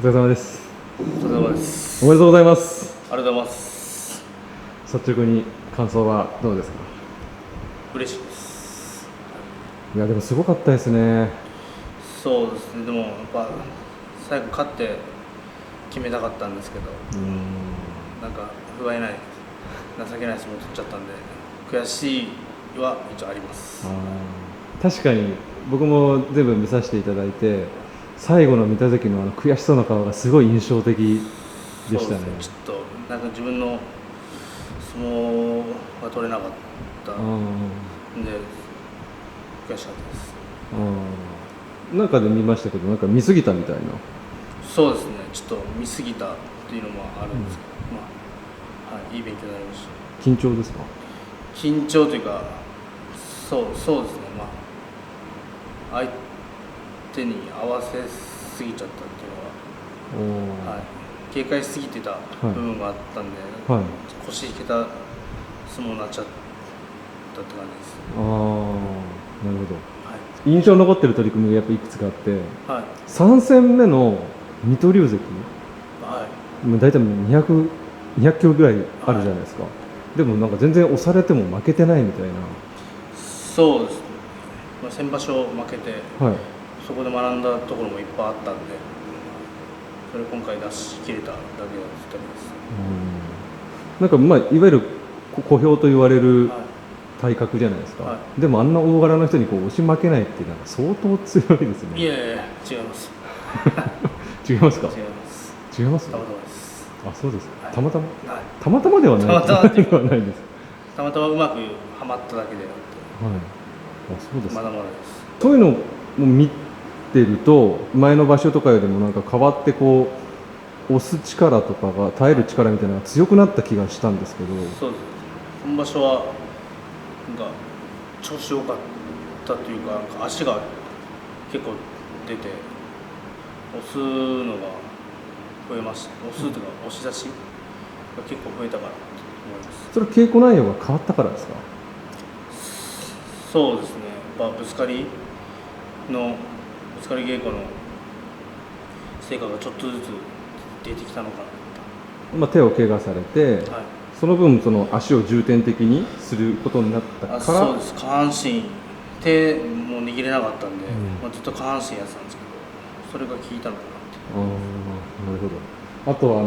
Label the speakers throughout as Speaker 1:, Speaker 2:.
Speaker 1: お疲れ様です。
Speaker 2: お疲れ様です。
Speaker 1: おめでとうございます。
Speaker 2: ありがとうございます。
Speaker 1: 率直に感想はどうですか？
Speaker 2: 嬉しいです。
Speaker 1: いやでもすごかったですね。
Speaker 2: そうですね。でもやっぱ最後勝って決めたかったんですけど、なんか不甲斐ない、情けない相撲を取っちゃったんで、悔しいは一応あります。
Speaker 1: 確かに僕も全部見させていただいて、最後の三田関の悔しそうな顔がすごい印象的でしたね。
Speaker 2: ちょっとなんか自分の相撲が取れなかったんで悔しかったです。
Speaker 1: なんかで見ましたけど、なんか見すぎたみたいな。
Speaker 2: そうですね。ちょっと見すぎたっていうのもあるんですけど、いい勉強になりました。
Speaker 1: 緊張ですか？
Speaker 2: 緊張というか、そうですね。相手に合わせすぎちゃったっていうのは、警戒しすぎてた部分があったんで、腰引けた相撲になっちゃったって感じです。
Speaker 1: なるほど。印象に残ってる取り組みがやっぱいくつかあって、3戦目の水戸龍関、大体200キロぐらいあるじゃないですか。でもなんか全然押されても負けてないみたいな。
Speaker 2: そうですね。先場所負けて、そこで学んだところもいっぱいあったんで、それ今回出し切れただけだったです。
Speaker 1: なんかいわゆる小兵と言われる体格じゃないですか。でもあんな大柄な人に押し負けないってなんか相当強いですね。
Speaker 2: いやいや違います。
Speaker 1: 違いますか？
Speaker 2: 違います。
Speaker 1: 違います？
Speaker 2: たまたまです。
Speaker 1: あ、そうですか。たまたま。たまたまではない。たまたまではないです。
Speaker 2: たまたまうまくはまっただけで。
Speaker 1: あ、そうです。
Speaker 2: まだまだです。
Speaker 1: そういうのを見てると、前の場所とかよりもなんか変わって押す力とかが耐える力みたいなのが強くなった気がしたんですけど。
Speaker 2: そうです。今場所はなんか調子良かったというか、足が結構出て押すのが増えました。押すとか押し出しが結構増えたかなと思います。
Speaker 1: それ稽古内容が変わったからですか？
Speaker 2: そうですね。やっぱぶつかり稽古の成果がちょっとずつ出てきたのかな。
Speaker 1: 手を怪我されて、その分その足を重点的にすることになったから。
Speaker 2: そうです。下半身手も握れなかったんで、ずっと下半身やってたんですけど、それが効いたのかなって。
Speaker 1: なるほど。あと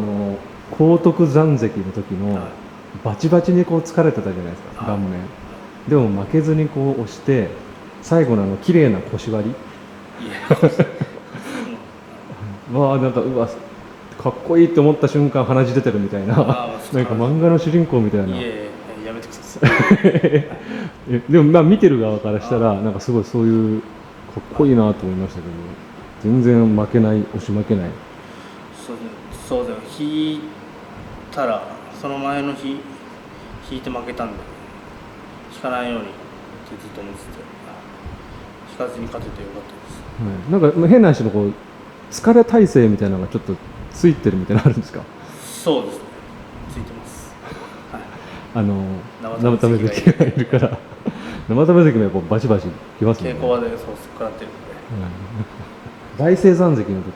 Speaker 1: 荒篤山関の時のバチバチに疲れてたじゃないですか、顔面。でも負けずに押して最後の綺麗な腰割り。なんかうわかっこいいって思った瞬間鼻血出てるみたいな、なんか漫画の主人公みたいな。
Speaker 2: やめてください。
Speaker 1: でも見てる側からしたらなんかすごいそういうかっこいいなと思いましたけど、全然負けない、押し負けない。
Speaker 2: そうだよ。引いたらその前の日引いて負けたんで、引かないようにってずっと思ってて、引かずに勝ててよかったです。
Speaker 1: なんか変な話の疲れ耐性みたいなのがちょっとついてるみたいなのあるんですか？
Speaker 2: そうですね。ついてます。
Speaker 1: 生田目関がいるから。生田目関もやっぱバチバチきますね。
Speaker 2: 稽古場でそう食らってるんで。
Speaker 1: 大青山関の時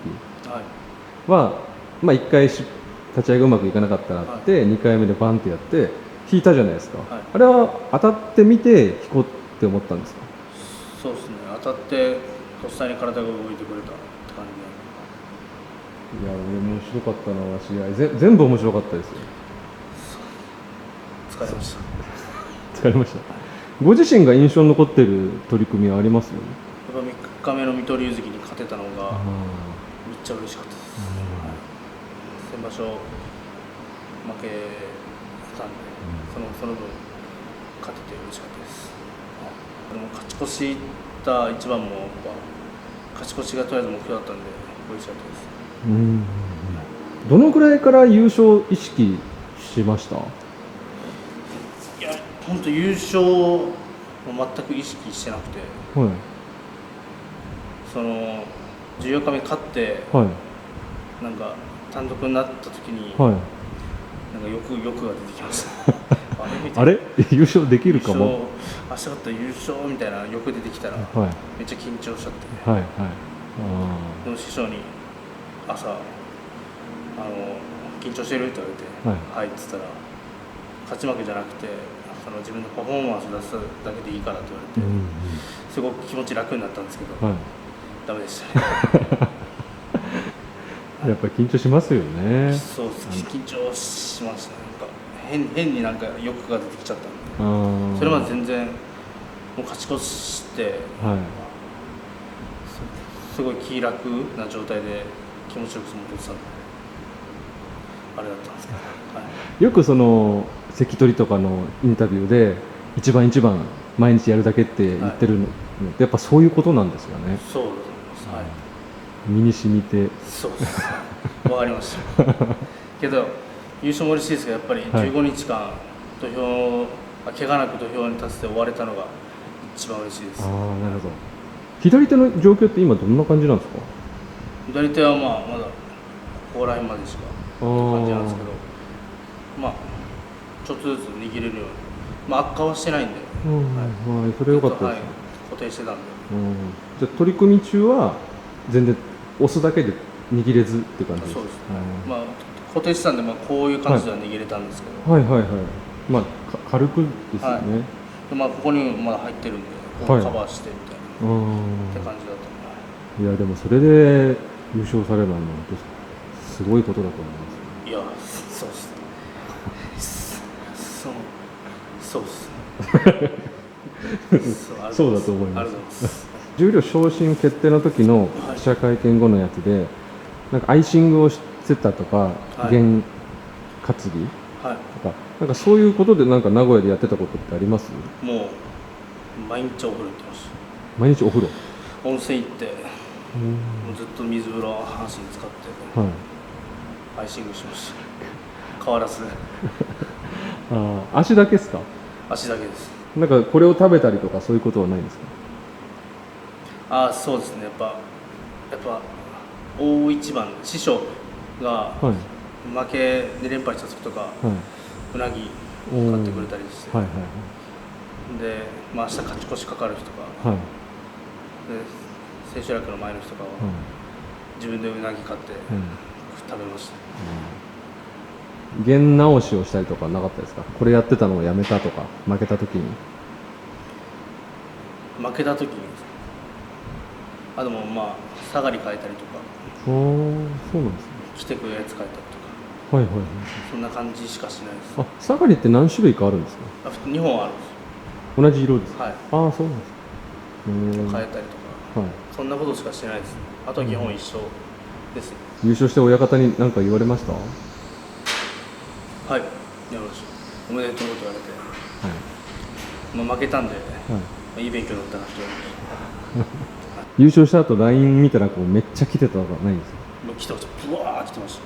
Speaker 1: は1回立ち合いがうまくいかなかったらって、2回目でバンってやって引いたじゃないですか。あれは当たってみて引こうって思ったんですか？
Speaker 2: そうですね。当たってとっさに体が動いてくれたって感
Speaker 1: じで。いや、俺面白かったな、試合全部面白かったですよ。
Speaker 2: 疲れました。
Speaker 1: 疲れました。ご自身が印象に残っている取り組みはありますよね？
Speaker 2: やっぱ3日目の水戸龍関に勝てたのがめっちゃ嬉しかったです。先場所負けたんで、その分勝てて嬉しかったです。でも勝ち越した一番もやっぱ勝ち越しがとりあえず目標だったんで嬉しかったです。
Speaker 1: どのくらいから優勝意識しました？
Speaker 2: いや、本当優勝も全く意識してなくて、その14日目勝って、なんか単独になった時に、なんか欲が出てきました。
Speaker 1: あれ優勝できるかも。
Speaker 2: 明日勝ったら優勝みたいな欲出てきたら、めっちゃ緊張しちゃって。でも師匠に朝緊張してる?」って言われて「はい」って言ったら勝ち負けじゃなくて自分のパフォーマンス出すだけでいいからって言われて、すごく気持ち楽になったんですけど、ダメでしたね。
Speaker 1: やっぱり緊張しますよね。
Speaker 2: そうです、緊張しましたね。変になんか欲が出てきちゃったんで、それまで全然もう勝ち越して、すごい気楽な状態で気持ちよく相撲取ってたんで、あれだったんですけど、
Speaker 1: よくその関取とかのインタビューで一番毎日やるだけって言ってるのってやっぱそういうことなんですよね。
Speaker 2: そうだと思います。
Speaker 1: 身に染みて。
Speaker 2: そうです。わかりました。けど優勝も嬉しいですけど、やっぱり15日間怪我なく土俵に立って終われたのが一番嬉しいです。
Speaker 1: なるほど。左手の状況って今どんな感じなんですか？
Speaker 2: 左手はまだここら辺までしか感じなんですけど、ちょっとずつ握れるように、悪化はしてないんで、
Speaker 1: それ良かったですね。
Speaker 2: 固定してたんで。
Speaker 1: じゃあ取り組み中は全然押すだけで握れずって感じですか？
Speaker 2: そうです。固定してたんで、こういう感じでは握れたんですけど、
Speaker 1: 軽くですよね。
Speaker 2: ここにまだ入ってるんで、カバーしてみたいなって感じだった。
Speaker 1: いやでもそれで優勝されるのはすごいことだと思います。
Speaker 2: いや、そうです。そうです。
Speaker 1: そうだと思います。十両昇進決定の時の記者会見後のやつで、なんかアイシングをしてたとか、験担ぎとか、なんかそういうことでなんか名古屋でやってたことってあります？
Speaker 2: もう毎日お風呂行ってました。
Speaker 1: 毎日お風呂？
Speaker 2: 温泉行って、もうずっと水風呂半身使って、アイシングしました。変わらず。
Speaker 1: 足だけですか？
Speaker 2: 足だけです。
Speaker 1: なんかこれを食べたりとかそういうことはないんですか？
Speaker 2: そうですね。やっぱ大一番師匠が負けで連敗した時とか、うなぎ買ってくれたりして、で、明日勝ち越しかかる日とか、で千秋楽の前の日とかは自分でうなぎ買って食べました。
Speaker 1: 験直しをしたりとかなかったですか？これやってたのをやめたとか、負けた時に。
Speaker 2: 負けた時にでも下がり変えたりとか、
Speaker 1: そうなんですね。
Speaker 2: 着てくるやつ変えたりとか、そんな感じしかしないです。
Speaker 1: 下がりって何種類かあるんですか
Speaker 2: ？2本あるんです。
Speaker 1: 同じ色ですか？
Speaker 2: はい。
Speaker 1: そうなんですか。
Speaker 2: 変えたりとか、そんなことしかしてないです。あと基本一緒です。
Speaker 1: 優勝して親方に何か言われました？
Speaker 2: はい、言われました。おめでとうと言われて、負けたんで、いい勉強だったなと言われました。
Speaker 1: 優勝した後 LINE 見たらめっちゃ来てたとかないんですか？
Speaker 2: 来てました。ブワー来てました。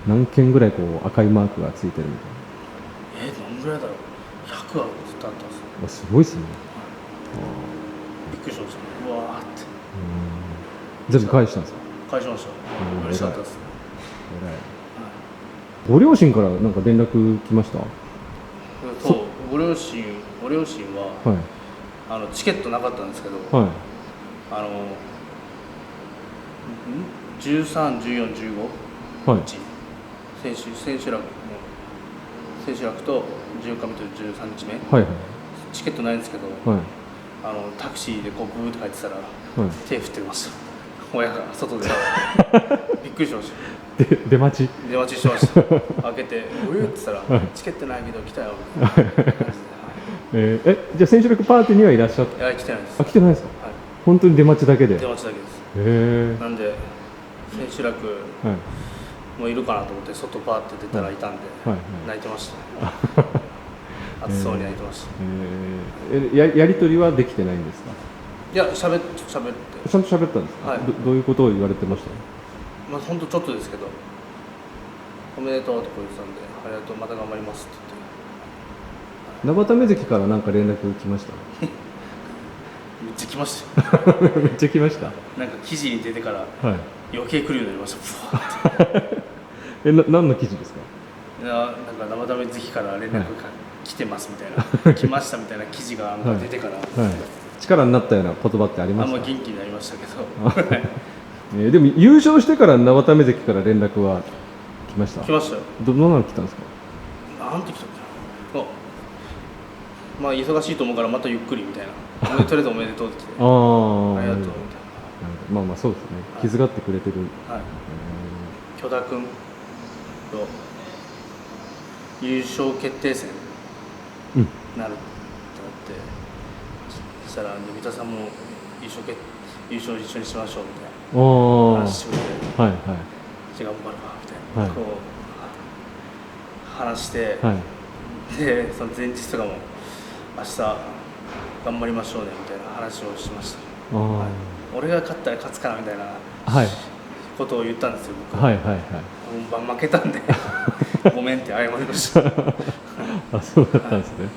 Speaker 1: 何件ぐらい赤いマークがついてるみ
Speaker 2: たいな。どんぐらいだろう。100はずっとあったんですよ。
Speaker 1: すごいですね。
Speaker 2: びっくりしました。うわーって。
Speaker 1: 全部返したんですか？
Speaker 2: 返しました。嬉しかったです。
Speaker 1: ご両親からなんか連絡来ました？
Speaker 2: そう、ご両親は、チケットなかったんですけど、13、14、15日、千秋楽と14日目と13日目、チケットないんですけど、タクシーでブーって帰ってたら、手振ってました。親が外でびっくりしました。
Speaker 1: 出待ち
Speaker 2: してました。開けて「おゆ」って言ったら「チケットないけど来たよ」みたいな感じで。
Speaker 1: じゃあ千秋楽パーティーにはいらっしゃって？
Speaker 2: いや、来てないです。
Speaker 1: 来てないですか？本当に出待ちだけで？
Speaker 2: 出待ちだけです。なんで千秋楽もういるかなと思って外パーって出たらいたんで泣いてました。暑そうに泣いてました。
Speaker 1: やり取りはできてないんですか？
Speaker 2: いや、喋って
Speaker 1: ちゃんと喋ったんですか？どういうことを言われてました？
Speaker 2: 本当ちょっとですけど、おめでとうって言ってたんで、ありがとう、また頑張りますって
Speaker 1: 言って。生田目関から何か連絡来ました？
Speaker 2: めっちゃ来ましたよ。
Speaker 1: めっちゃ来ました。
Speaker 2: なんか記事に出てから余計来るようになりました。
Speaker 1: 何の記事ですか？
Speaker 2: なんか生田目関から連絡が来てますみたいな、来ましたみたいな記事が出てから、
Speaker 1: 力になったような言葉ってありますか？
Speaker 2: 元気になりましたけど。
Speaker 1: でも優勝してから生田目関から連絡は来ました？
Speaker 2: 来ましたよ。
Speaker 1: どんなの来たんですか？
Speaker 2: なんて来たっけな。まあ忙しいと思うからまたゆっくりみたいな。とりあえずおめでとうって来て。ありがとうみたいな。
Speaker 1: まあまあそうですね。気遣ってくれてる。
Speaker 2: はい。許田君と優勝決定戦になるってなって、そしたら三田さんも優勝一緒にしましょうみたいな話してくれて、はいはい。じゃあ頑張るわみたいな、こう話して、でその前日とかも明日頑張りましょうねみたいな話をしました。俺が勝ったら勝つからみたいなことを言ったんですよ、僕は。本番負けたんでごめんって謝りました。
Speaker 1: あ、そうだったんですね。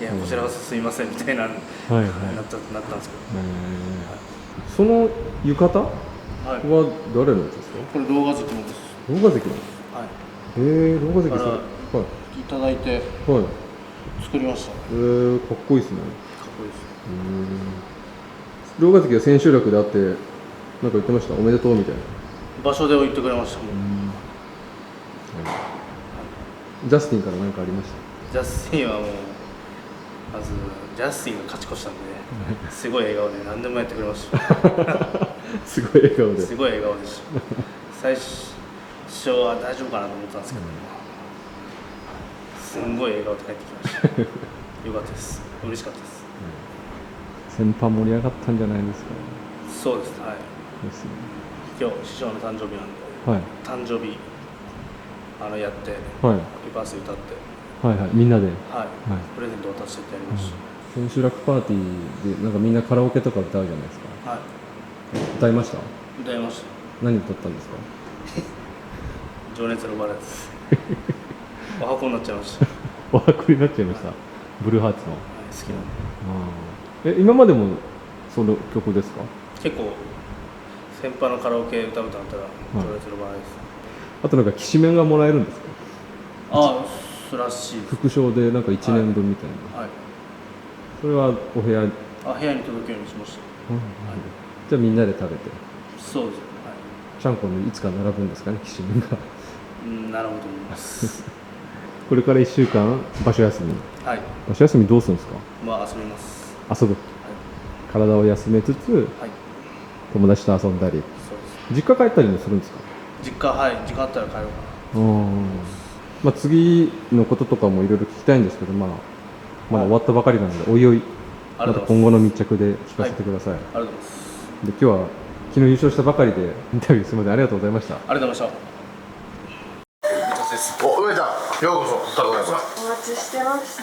Speaker 2: いや、こちらこそすいませんみたいななったんですけど。
Speaker 1: その浴衣は誰のやつですか？
Speaker 2: これ動画好きのです。
Speaker 1: 動画好きの？はい。動画好き
Speaker 2: からいただいて作りました。かっ
Speaker 1: こいいですね。
Speaker 2: かっこいいです。
Speaker 1: 動画好きは千秋楽で会ってなんか言ってました？おめでとうみたいな。
Speaker 2: 場所で言ってくれました。
Speaker 1: ジャスティンから何かありました？
Speaker 2: ジャスティンはもうまずジャスティンが勝ち越したんですごい笑顔で何でもやってくれました。
Speaker 1: すごい笑顔で。
Speaker 2: すごい笑顔でした。最初は大丈夫かなと思ったんですけど、すんごい笑顔で帰ってきました。よかったです。嬉しかったです。
Speaker 1: 先輩盛り上がったんじゃないですか？
Speaker 2: そうです。はい。
Speaker 1: ですね。
Speaker 2: 今日師匠の誕生日なんで、誕生日やって、リバース歌って、
Speaker 1: みんなで、
Speaker 2: プレゼント渡してってやりました。
Speaker 1: 千秋楽パーティーでなんかみんなカラオケとか歌うじゃないですか。歌いました？
Speaker 2: 歌いました。
Speaker 1: 何歌ったんですか？
Speaker 2: 情熱のバラです。お箱になっちゃいました。
Speaker 1: お箱になっちゃいました。ブルーハーツの。
Speaker 2: 好きなん
Speaker 1: で。今までもその曲ですか？
Speaker 2: 結構先輩のカラオケ歌うとなったら情熱のバラです。
Speaker 1: あとなんかきしめんがもらえるんですか？
Speaker 2: そうらしいです。
Speaker 1: 副賞でなんか1年分みたいな。それはお部屋
Speaker 2: 部屋に届くようにしました。
Speaker 1: じゃあみんなで食べて。
Speaker 2: そうです。
Speaker 1: ちゃんこにいつか並ぶんですかね、きしめんが。
Speaker 2: 並ぶと思います。
Speaker 1: これから1週間場所休み。場所休みどうするんですか？
Speaker 2: 遊びます。
Speaker 1: 遊ぶ。体を休めつつ、友達と遊んだり。実家帰ったりもするんですか？
Speaker 2: 実家あったら帰ろうかな。
Speaker 1: 次のこととかもいろいろ聞きたいんですけど、まだ終わったばかりなので、おいおいまた今後の密着で聞かせてください。
Speaker 2: ありがとうございます。
Speaker 1: で、今日は昨日優勝したばかりでインタビューするまでありがとうございました。
Speaker 2: ありがとうございました。
Speaker 3: 上ちゃん、ようこそ。お
Speaker 4: 待ちしてました。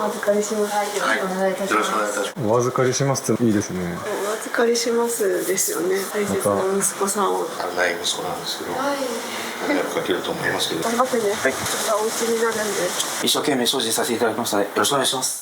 Speaker 4: お預かりします。よろしくお願いいたします。
Speaker 1: お預かりしますっていいですね。
Speaker 4: お預かりしますですよね。大切な息子さんを。
Speaker 3: ない息子なんですけど、迷惑かけると思いますけど。
Speaker 4: 頑張ってね。お家になるんで。
Speaker 3: 一生懸命精進させていただきましたので、よろしくお願いします。